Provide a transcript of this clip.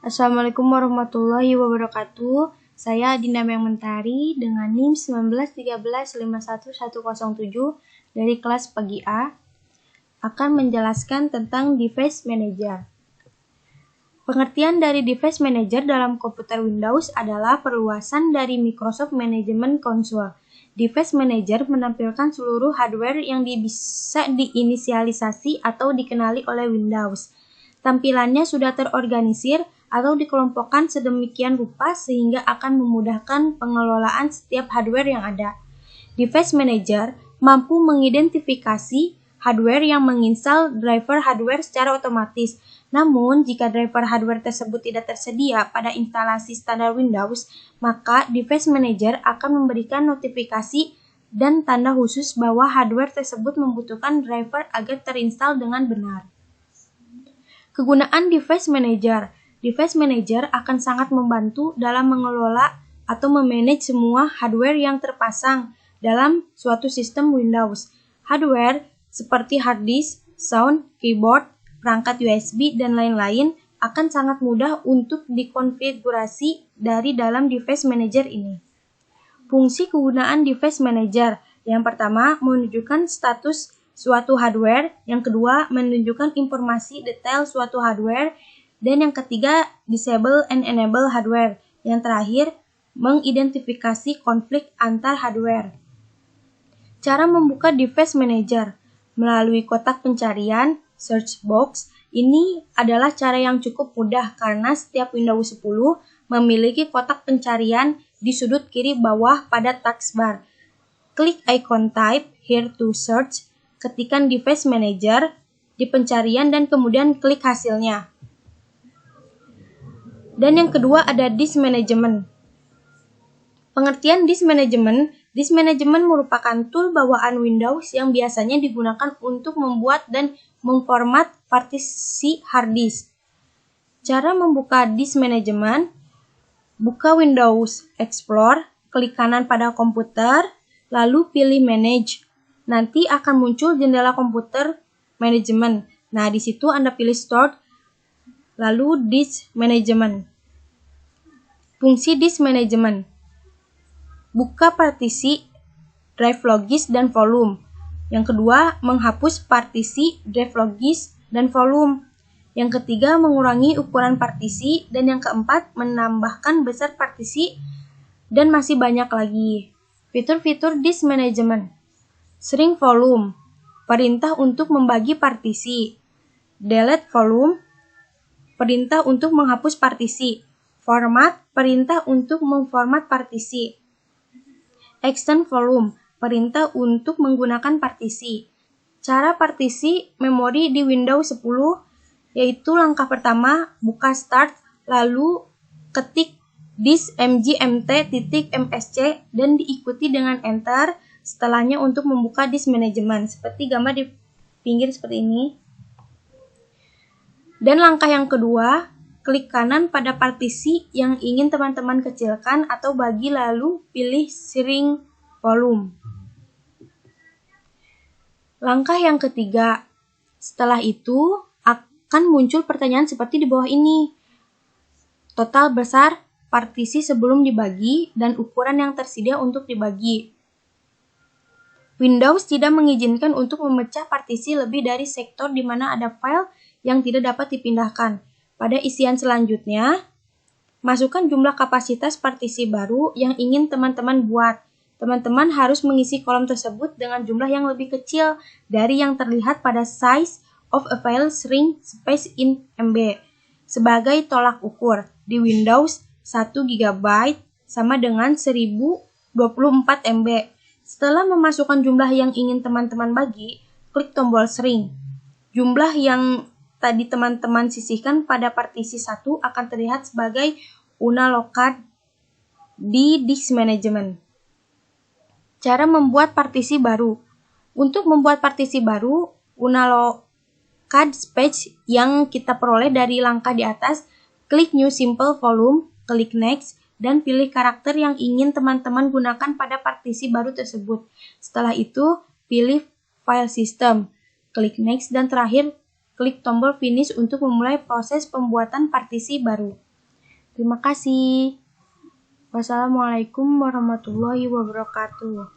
Assalamualaikum warahmatullahi wabarakatuh. Saya Dinda Mentari dengan NIM 191351107 dari kelas pagi A akan menjelaskan tentang Device Manager. Pengertian dari Device Manager dalam komputer Windows adalah perluasan dari Microsoft Management Console. Device Manager menampilkan seluruh hardware yang bisa diinisialisasi atau dikenali oleh Windows. Tampilannya sudah terorganisir atau dikelompokkan sedemikian rupa sehingga akan memudahkan pengelolaan setiap hardware yang ada. Device Manager mampu mengidentifikasi hardware yang menginstal driver hardware secara otomatis. Namun, jika driver hardware tersebut tidak tersedia pada instalasi standar Windows, maka Device Manager akan memberikan notifikasi dan tanda khusus bahwa hardware tersebut membutuhkan driver agar terinstall dengan benar. Kegunaan Device Manager. Device Manager akan sangat membantu dalam mengelola atau memanage semua hardware yang terpasang dalam suatu sistem Windows. Hardware seperti hard disk, sound, keyboard, perangkat USB, dan lain-lain akan sangat mudah untuk dikonfigurasi dari dalam Device Manager ini. Fungsi kegunaan Device Manager. Yang pertama, menunjukkan status suatu hardware, yang kedua, menunjukkan informasi detail suatu hardware, dan yang ketiga, disable and enable hardware. Yang terakhir, mengidentifikasi konflik antar hardware. Cara membuka Device Manager melalui kotak pencarian, search box. Ini adalah cara yang cukup mudah karena setiap Windows 10 memiliki kotak pencarian di sudut kiri bawah pada taskbar. Klik icon type here to search, ketikkan Device Manager di pencarian dan kemudian klik hasilnya. Dan yang kedua ada Disk Management. Pengertian Disk Management merupakan tool bawaan Windows yang biasanya digunakan untuk membuat dan memformat partisi hard disk. Cara membuka Disk Management: buka Windows Explorer, klik kanan pada komputer, lalu pilih Manage. Nanti akan muncul jendela komputer Management. Nah, di situ Anda pilih Start, lalu Disk Management. Fungsi Disk Management: buka partisi, drive logis, dan volume. Yang kedua, menghapus partisi, drive logis, dan volume. Yang ketiga, mengurangi ukuran partisi. Dan yang keempat, menambahkan besar partisi, dan masih banyak lagi. Fitur-fitur Disk Management: shrink volume, perintah untuk membagi partisi. Delete volume, perintah untuk menghapus partisi. Format, perintah untuk memformat partisi. Extend volume, perintah untuk menggunakan partisi. Cara partisi memori di Windows 10 yaitu langkah pertama, buka Start, lalu ketik disk mgmt.msc dan diikuti dengan Enter. Setelahnya untuk membuka Disk Management, seperti gambar di pinggir seperti ini. Dan langkah yang kedua, klik kanan pada partisi yang ingin teman-teman kecilkan atau bagi, lalu pilih Shrink Volume. Langkah yang ketiga, setelah itu akan muncul pertanyaan seperti di bawah ini. Total besar partisi sebelum dibagi dan ukuran yang tersedia untuk dibagi. Windows tidak mengizinkan untuk memecah partisi lebih dari sektor di mana ada file yang tidak dapat dipindahkan. Pada isian selanjutnya, masukkan jumlah kapasitas partisi baru yang ingin teman-teman buat. Teman-teman harus mengisi kolom tersebut dengan jumlah yang lebih kecil dari yang terlihat pada size of a file shrink space in MB. Sebagai tolak ukur, di Windows 1 GB sama dengan 1024 MB. Setelah memasukkan jumlah yang ingin teman-teman bagi, klik tombol shrink. Jumlah yang tadi teman-teman sisihkan pada partisi 1 akan terlihat sebagai unallocated di Disk Management. Cara membuat partisi baru. Untuk membuat partisi baru, unallocated space yang kita peroleh dari langkah di atas, klik New Simple Volume, klik Next, dan pilih karakter yang ingin teman-teman gunakan pada partisi baru tersebut. Setelah itu, pilih File System, klik Next, dan terakhir, klik tombol Finish untuk memulai proses pembuatan partisi baru. Terima kasih. Wassalamualaikum warahmatullahi wabarakatuh.